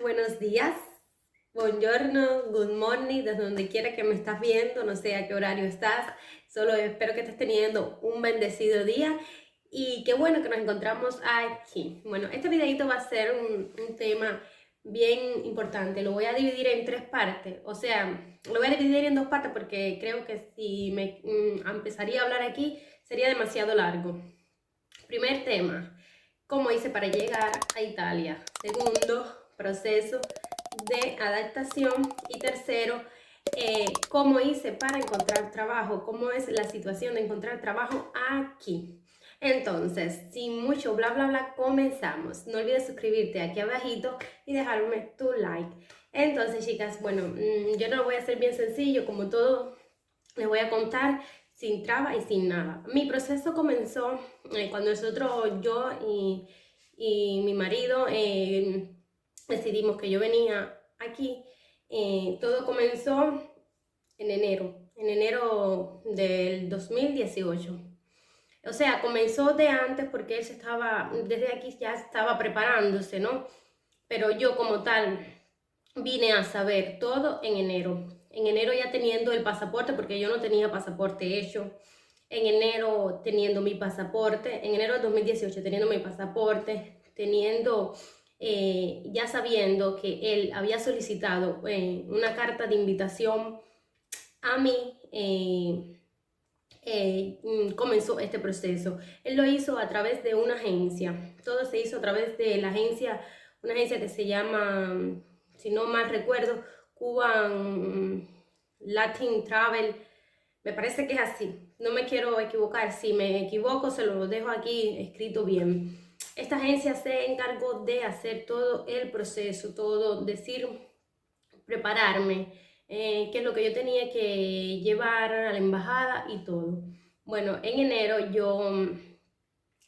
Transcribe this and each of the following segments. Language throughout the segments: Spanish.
buenos días, buongiorno, good morning, desde donde quiera que me estás viendo, no sé a qué horario estás, solo espero que estés teniendo un bendecido día y qué bueno que nos encontramos aquí. Bueno, este videito va a ser un tema bien importante, lo voy a dividir en tres partes, o sea, lo voy a dividir en dos partes porque creo que si me empezaría a hablar aquí sería demasiado largo. Primer tema, cómo hice para llegar a Italia. Segundo, proceso de adaptación. Y tercero, cómo hice para encontrar trabajo, cómo es la situación de encontrar trabajo aquí. Entonces, sin mucho bla bla bla, comenzamos. No olvides suscribirte aquí abajito y dejarme tu like. Entonces, chicas, bueno, yo no lo voy a hacer bien sencillo, como todo, les voy a contar sin traba y sin nada. Mi proceso comenzó cuando yo y mi marido decidimos que yo venía aquí. Todo comenzó en enero del 2018. O sea, comenzó de antes porque desde aquí ya estaba preparándose, ¿no? Pero yo como tal vine a saber todo en enero. En enero ya teniendo el pasaporte, porque yo no tenía pasaporte hecho. En enero teniendo mi pasaporte, en enero de 2018 teniendo mi pasaporte, ya sabiendo que él había solicitado una carta de invitación a mí, comenzó este proceso. Él lo hizo a través de una agencia. Todo se hizo a través de la agencia, una agencia que se llama, si no mal recuerdo, Cuban Latin Travel. Me parece que es así. No me quiero equivocar. Si me equivoco, se lo dejo aquí escrito bien. Esta agencia se encargó de hacer todo el proceso, todo, decir, prepararme, qué es lo que yo tenía que llevar a la embajada y todo. Bueno, en enero yo,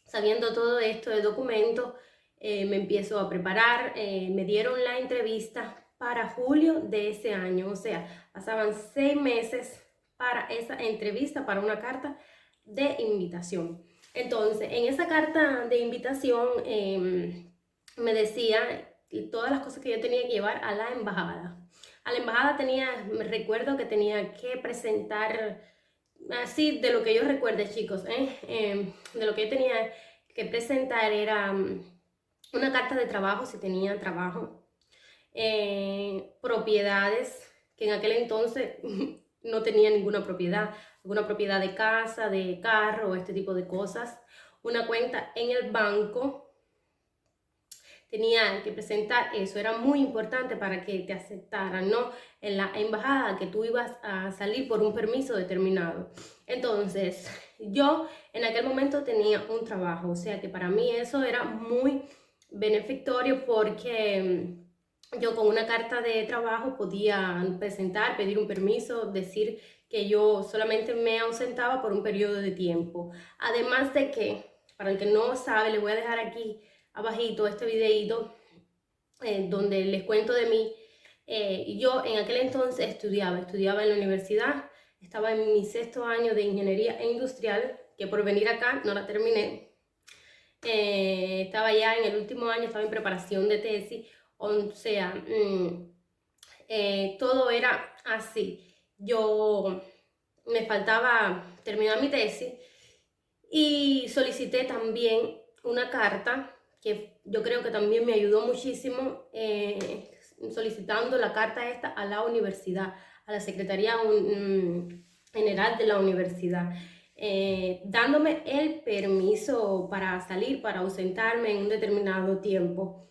sabiendo todo esto de documentos, me empiezo a preparar, me dieron la entrevista para julio de ese año, o sea, pasaban 6 meses para esa entrevista, para una carta de invitación. Entonces, en esa carta de invitación me decía todas las cosas que yo tenía que llevar a la embajada. A la embajada me recuerdo que tenía que presentar, así de lo que yo recuerdo, chicos, de lo que yo tenía que presentar era una carta de trabajo, si tenía trabajo, propiedades, que en aquel entonces no tenía ninguna propiedad, alguna propiedad de casa, de carro, este tipo de cosas, una cuenta en el banco. Tenía que presentar eso, era muy importante para que te aceptaran, ¿no? En la embajada, que tú ibas a salir por un permiso determinado. Entonces, yo en aquel momento tenía un trabajo, o sea que para mí eso era muy beneficioso porque yo con una carta de trabajo podía presentar, pedir un permiso, decir que yo solamente me ausentaba por un periodo de tiempo. Además de que, para el que no sabe, le voy a dejar aquí abajito este videito donde les cuento de mí. Yo en aquel entonces estudiaba en la universidad, estaba en mi 6º año de ingeniería industrial, que por venir acá no la terminé. Estaba ya en el último año, estaba en preparación de tesis, o sea, todo era así. Yo me faltaba terminar mi tesis y solicité también una carta que yo creo que también me ayudó muchísimo, solicitando la carta esta a la universidad, a la Secretaría General de la universidad, dándome el permiso para salir, para ausentarme en un determinado tiempo.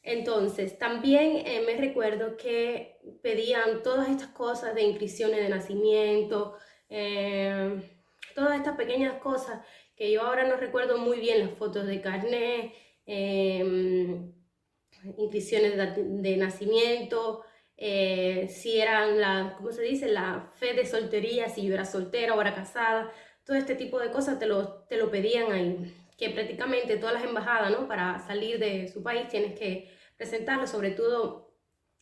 Entonces, también me recuerdo que pedían todas estas cosas de inscripciones de nacimiento, todas estas pequeñas cosas que yo ahora no recuerdo muy bien, las fotos de carnet, inscripciones de nacimiento, si eran ¿cómo se dice? La fe de soltería, si yo era soltera o era casada, todo este tipo de cosas te lo pedían ahí, que prácticamente todas las embajadas, ¿no? Para salir de su país tienes que presentarlo, sobre todo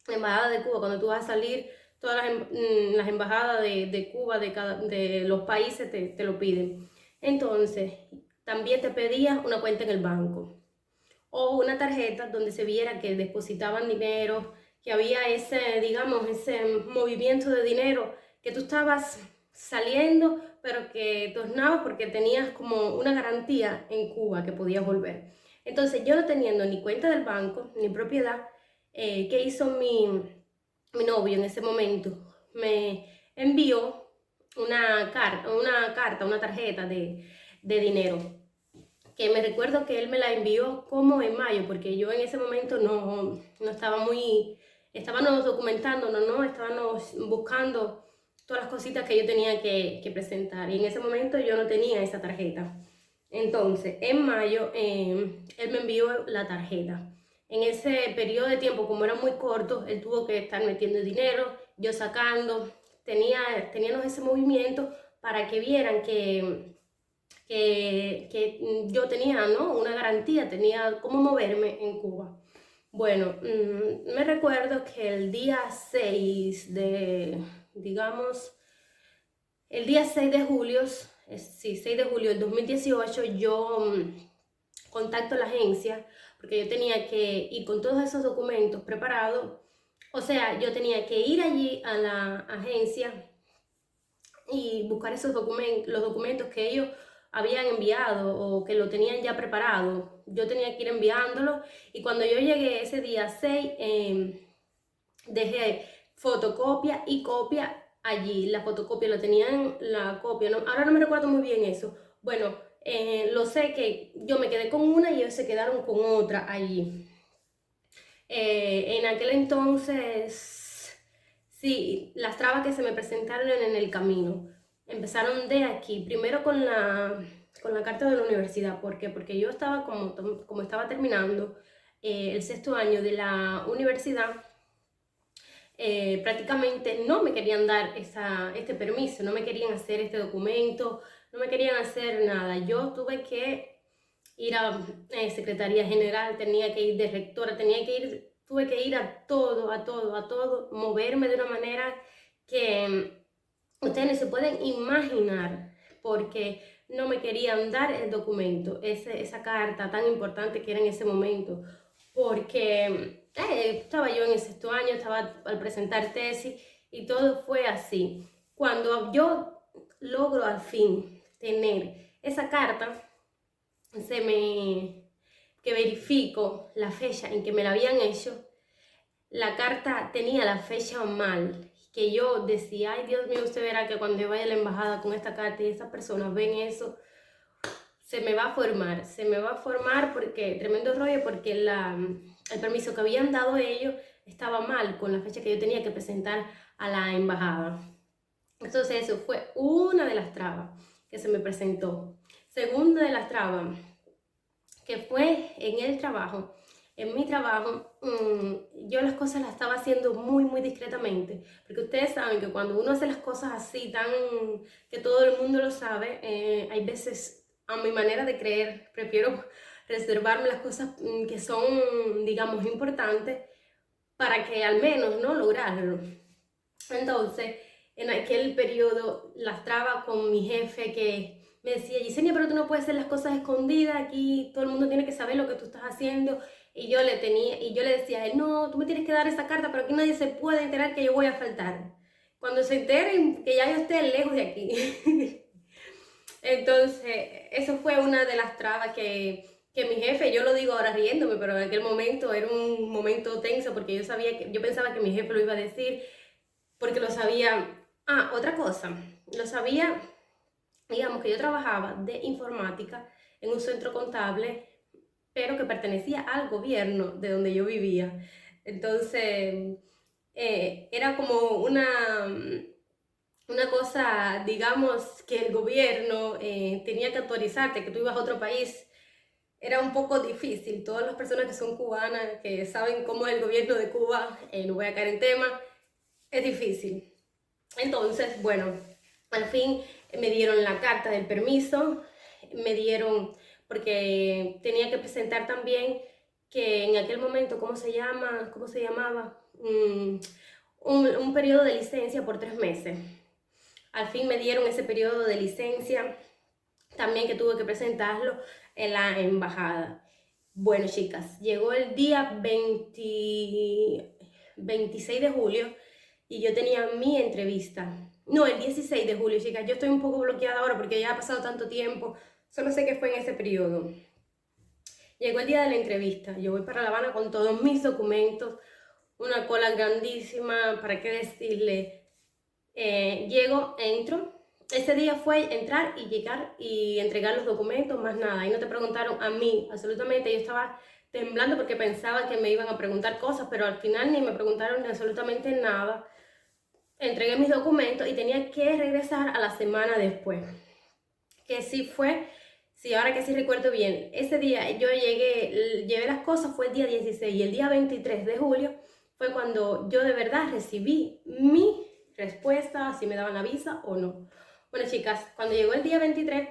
la embajada de Cuba, cuando tú vas a salir, todas las embajadas de Cuba, de los países te lo piden. Entonces, también te pedía una cuenta en el banco. o una tarjeta donde se viera que depositaban dinero, que había ese, digamos, ese movimiento de dinero, que tú estabas saliendo, pero que tornabas porque tenías como una garantía en Cuba que podías volver. Entonces yo no teniendo ni cuenta del banco, ni propiedad, ¿qué hizo mi novio en ese momento? Me envió una tarjeta de dinero, que me recuerdo que él me la envió como en mayo, porque yo en ese momento no estaba muy, estábamos documentando, estábamos buscando todas las cositas que yo tenía que presentar, y en ese momento yo no tenía esa tarjeta. Entonces, en mayo, él me envió la tarjeta. En ese periodo de tiempo, como era muy corto, él tuvo que estar metiendo dinero, yo sacando, teníamos ese movimiento para que vieran que yo tenía, ¿no?, una garantía, tenía cómo moverme en Cuba. Bueno, me recuerdo que el día 6 de, digamos, el día 6 de julio, sí, 6 de julio del 2018, yo contacto a la agencia porque yo tenía que ir con todos esos documentos preparados. O sea, yo tenía que ir allí a la agencia y buscar esos documentos, los documentos que ellos habían enviado o que lo tenían ya preparado. Yo tenía que ir enviándolo, y cuando yo llegué ese día 6, dejé fotocopia y copia allí. La fotocopia la tenían, la copia, ¿no? Ahora no me recuerdo muy bien eso. Bueno, lo sé que yo me quedé con una y ellos se quedaron con otra allí. En aquel entonces, sí, las trabas que se me presentaron en el camino empezaron de aquí, primero con la carta de la universidad. ¿Por qué? Porque yo estaba, como estaba terminando el sexto año de la universidad, prácticamente no me querían dar este permiso, no me querían hacer este documento, no me querían hacer nada. Yo tuve que ir a Secretaría General, tenía que ir de rectora, tuve que ir a todo, moverme de una manera que ustedes no se pueden imaginar, porque no me querían dar el documento, esa carta tan importante que era en ese momento, porque estaba yo en el sexto año, estaba al presentar tesis y todo fue así. Cuando yo logro al fin tener esa carta, que verifico la fecha en que me la habían hecho, la carta tenía la fecha mal, que yo decía, ay Dios mío, usted verá que cuando yo vaya a la embajada con esta carta y estas personas ven eso, se me va a formar porque, tremendo rollo, porque el permiso que habían dado ellos estaba mal con la fecha que yo tenía que presentar a la embajada. Entonces eso fue una de las trabas que se me presentó. Segunda de las trabas, que fue en el trabajo. En mi trabajo, yo las cosas las estaba haciendo muy discretamente, porque ustedes saben que cuando uno hace las cosas así, que todo el mundo lo sabe, hay veces, a mi manera de creer, prefiero reservarme las cosas que son, digamos, importantes, para que al menos, ¿no?, lograrlo. Entonces, en aquel periodo las trabas con mi jefe, que me decía, Yesenia, pero tú no puedes hacer las cosas escondidas, aquí todo el mundo tiene que saber lo que tú estás haciendo. Y yo le decía a él, no, tú me tienes que dar esa carta, pero aquí nadie se puede enterar que yo voy a faltar. Cuando se enteren que ya yo esté lejos de aquí. Entonces, eso fue una de las trabas que mi jefe, yo lo digo ahora riéndome, pero en aquel momento era un momento tenso, porque yo pensaba que mi jefe lo iba a decir, porque lo sabía. Ah, otra cosa, lo sabía, digamos que yo trabajaba de informática en un centro contable, pero que pertenecía al gobierno de donde yo vivía. Entonces, era como una cosa, digamos, que el gobierno tenía que autorizarte, que tú ibas a otro país. Era un poco difícil. Todas las personas que son cubanas, que saben cómo es el gobierno de Cuba, no voy a caer en tema, es difícil. Entonces, bueno, al fin me dieron la carta del permiso, me dieron, porque tenía que presentar también que en aquel momento, ¿cómo se llamaba? Un periodo de licencia por 3 meses. Al fin me dieron ese periodo de licencia, también que tuve que presentarlo en la embajada. Bueno, chicas, llegó el día 26 de julio y yo tenía mi entrevista. No, el 16 de julio, chicas. Yo estoy un poco bloqueada ahora porque ya ha pasado tanto tiempo. Solo sé que fue en ese periodo. Llegó el día de la entrevista. Yo voy para La Habana con todos mis documentos. Una cola grandísima, ¿para qué decirle? Llego, entro. Ese día fue entrar y llegar y entregar los documentos, más nada. Y no te preguntaron a mí, absolutamente. Yo estaba temblando porque pensaba que me iban a preguntar cosas, pero al final ni me preguntaron ni absolutamente nada. Entregué mis documentos y tenía que regresar a la semana después. Que sí fue, sí, ahora que sí recuerdo bien, ese día yo llevé las cosas, fue el día 16 y el día 23 de julio fue cuando yo de verdad recibí mi respuesta, si me daban la visa o no. Bueno, chicas, cuando llegó el día 23,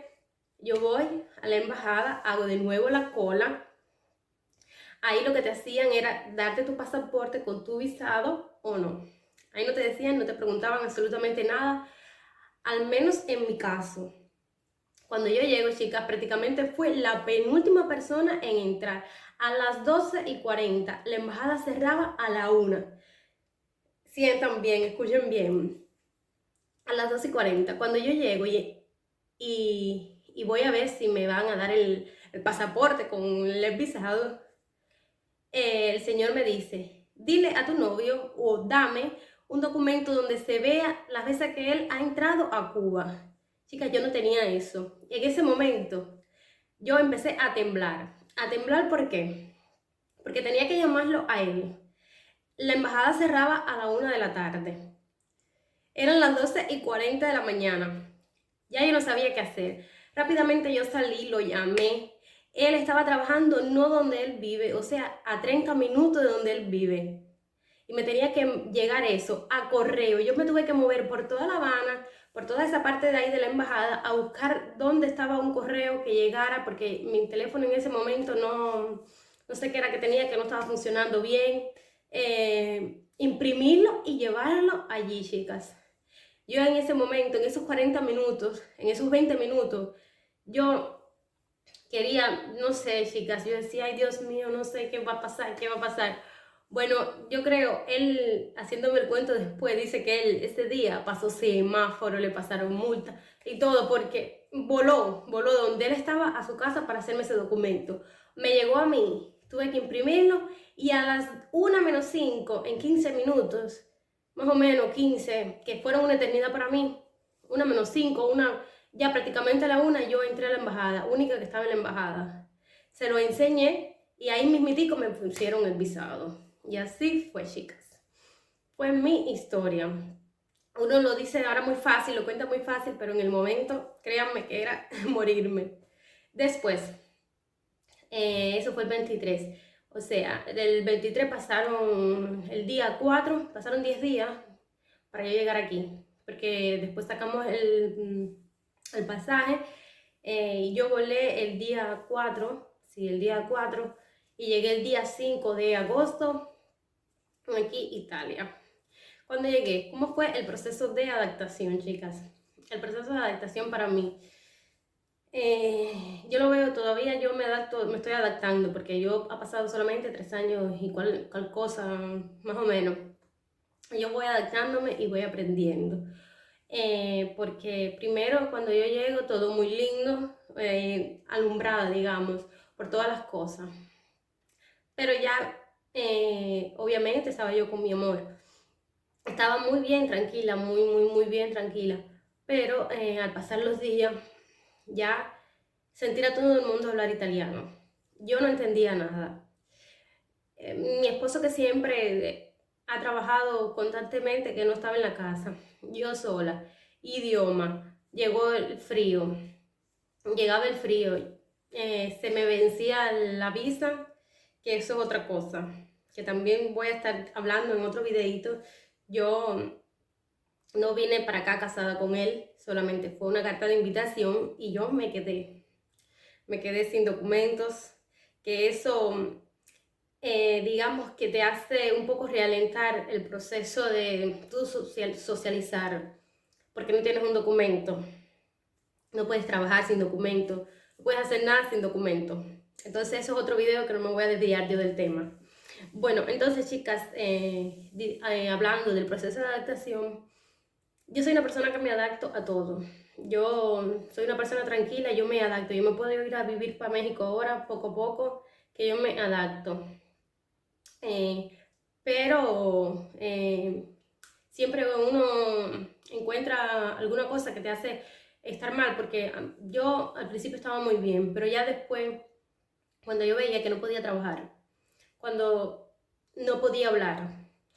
yo voy a la embajada, hago de nuevo la cola. Ahí lo que te hacían era darte tu pasaporte con tu visado o no. Ahí no te decían, no te preguntaban absolutamente nada, al menos en mi caso. Cuando yo llego, chicas, prácticamente fue la penúltima persona en entrar. A las 12:40, la embajada cerraba a la 1. Sientan bien, escuchen bien. A las 12:40, cuando yo llego y voy a ver si me van a dar el pasaporte con el visado, el señor me dice, dile a tu novio o dame un documento donde se vea las veces que él ha entrado a Cuba. Chicas, yo no tenía eso. En ese momento yo empecé a temblar. ¿A temblar por qué? Porque tenía que llamarlo a él. La embajada cerraba a la 1 de la tarde. Eran las 12:40 de la mañana. Ya yo no sabía qué hacer. Rápidamente yo salí, lo llamé. Él estaba trabajando no donde él vive, o sea, a 30 minutos de donde él vive. Y me tenía que llegar eso a correo. Yo me tuve que mover por toda La Habana, por toda esa parte de ahí de la embajada, a buscar dónde estaba un correo que llegara, porque mi teléfono en ese momento no sé qué era que tenía, que no estaba funcionando bien. Imprimirlo y llevarlo allí, chicas. Yo en ese momento, en esos 40 minutos, en esos 20 minutos, yo quería, no sé, chicas, yo decía, ay Dios mío, no sé qué va a pasar, qué va a pasar. Bueno, yo creo, él, haciéndome el cuento después, dice que él ese día pasó semáforo, le pasaron multa y todo, porque voló donde él estaba a su casa para hacerme ese documento. Me llegó a mí, tuve que imprimirlo y a las 1:05, en 15 minutos, más o menos 15, que fueron una eternidad para mí, 1:05, ya prácticamente a la 1 yo entré a la embajada, única que estaba en la embajada. Se lo enseñé y ahí mismitico me pusieron el visado. Y así fue, chicas. Fue mi historia. Uno lo dice ahora muy fácil, lo cuenta muy fácil, pero en el momento, créanme que era morirme. Después, eso fue el 23. O sea, del 23 pasaron el día 4, pasaron 10 días para yo llegar aquí. Porque después sacamos el pasaje y yo volé el día 4, sí, el día 4, y llegué el día 5 de agosto aquí, Italia. Cuando llegué, ¿cómo fue el proceso de adaptación, chicas? El proceso de adaptación para mí. Yo lo veo todavía, yo me estoy adaptando, porque yo ha pasado solamente 3 años y cual cosa, más o menos. Yo voy adaptándome y voy aprendiendo. Porque primero cuando yo llego todo muy lindo, alumbrada, digamos, por todas las cosas. Pero ya, obviamente, estaba yo con mi amor. Estaba muy bien tranquila, muy bien tranquila. Pero al pasar los días, ya sentir a todo el mundo hablar italiano. Yo no entendía nada. Mi esposo, que siempre ha trabajado constantemente, que no estaba en la casa, yo sola, idioma, llegó el frío, llegaba el frío, se me vencía la visa, que eso es otra cosa, que también voy a estar hablando en otro videito. Yo no vine para acá casada con él, solamente fue una carta de invitación y yo me quedé sin documentos, que eso digamos que te hace un poco realentar el proceso de tu socializar, porque no tienes un documento, no puedes trabajar sin documento, no puedes hacer nada sin documento. Entonces eso es otro video que no me voy a desviar yo del tema. Bueno, entonces chicas, hablando del proceso de adaptación, yo soy una persona que me adapto a todo. Yo soy una persona tranquila, yo me adapto. Yo me puedo ir a vivir para México ahora, poco a poco, que yo me adapto. Pero siempre uno encuentra alguna cosa que te hace estar mal, porque yo al principio estaba muy bien, pero ya después, cuando yo veía que no podía trabajar, cuando no podía hablar,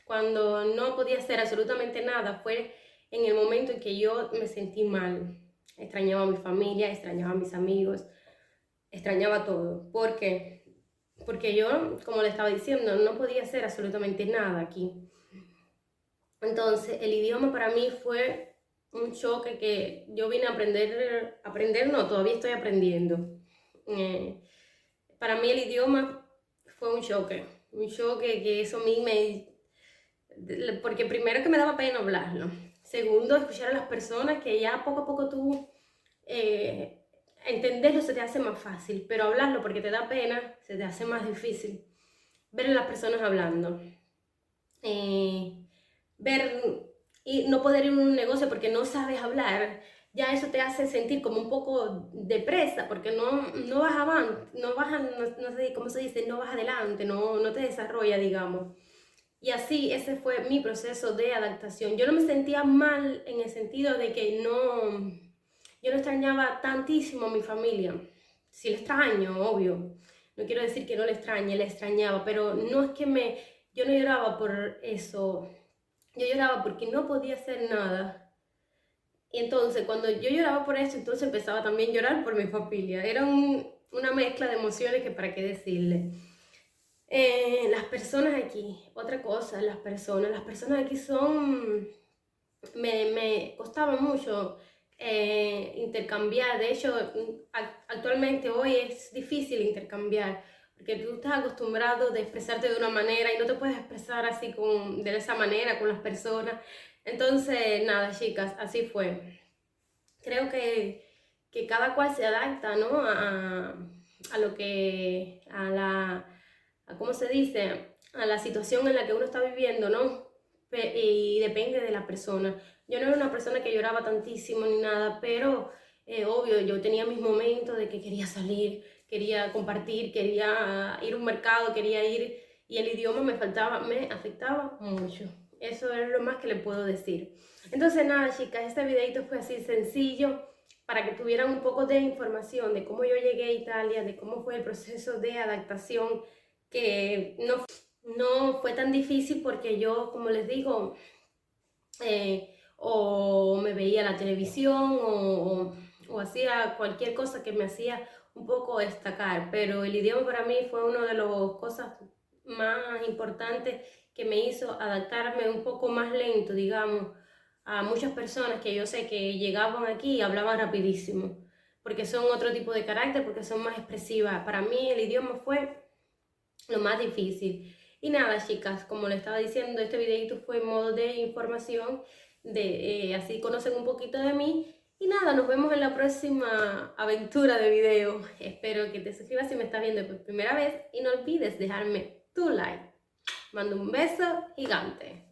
cuando no podía hacer absolutamente nada, fue en el momento en que yo me sentí mal. Extrañaba a mi familia, extrañaba a mis amigos, extrañaba todo. ¿Por qué? Porque yo, como le estaba diciendo, no podía hacer absolutamente nada aquí. Entonces, el idioma para mí fue un choque que yo vine a aprender no, todavía estoy aprendiendo. Para mí el idioma fue un choque que eso a mí porque primero que me daba pena hablarlo, segundo, escuchar a las personas que ya poco a poco tú entenderlo se te hace más fácil, pero hablarlo porque te da pena se te hace más difícil. Ver a las personas hablando, ver y no poder ir a un negocio porque no sabes hablar, ya eso te hace sentir como un poco depresa, porque no vas adelante, no sé cómo se dice, no vas adelante, no te desarrolla, digamos. Y así, ese fue mi proceso de adaptación. Yo no me sentía mal en el sentido de que yo no extrañaba tantísimo a mi familia. Sí le extraño, obvio. No quiero decir que no le extrañe, le extrañaba, pero no es que yo no lloraba por eso. Yo lloraba porque no podía hacer nada. Y entonces, cuando yo lloraba por eso, entonces empezaba también a llorar por mi familia. Era una mezcla de emociones que para qué decirle. Las personas aquí, otra cosa, las personas aquí me costaba mucho intercambiar. De hecho, actualmente hoy es difícil intercambiar, porque tú estás acostumbrado de expresarte de una manera y no te puedes expresar así de esa manera con las personas. Entonces, nada, chicas, así fue. Creo que cada cual se adapta, ¿no? A lo que, ¿cómo se dice? A la situación en la que uno está viviendo, ¿no? Y depende de la persona. Yo no era una persona que lloraba tantísimo ni nada, pero obvio, yo tenía mis momentos de que quería salir, quería compartir, quería ir a un mercado, quería ir, y el idioma me afectaba mucho. Eso es lo más que le puedo decir. Entonces nada, chicas, este videito fue así sencillo para que tuvieran un poco de información de cómo yo llegué a Italia, de cómo fue el proceso de adaptación, que no fue tan difícil porque yo, como les digo, o me veía la televisión o hacía cualquier cosa que me hacía un poco destacar, pero el idioma para mí fue una de las cosas más importantes que me hizo adaptarme un poco más lento, digamos, a muchas personas que yo sé que llegaban aquí y hablaban rapidísimo, porque son otro tipo de carácter, porque son más expresivas. Para mí el idioma fue lo más difícil. Y nada, chicas, como les estaba diciendo, este videito fue en modo de información, así conocen un poquito de mí. Y nada, nos vemos en la próxima aventura de video. Espero que te suscribas si me estás viendo por primera vez y no olvides dejarme tu like. Mando un beso gigante.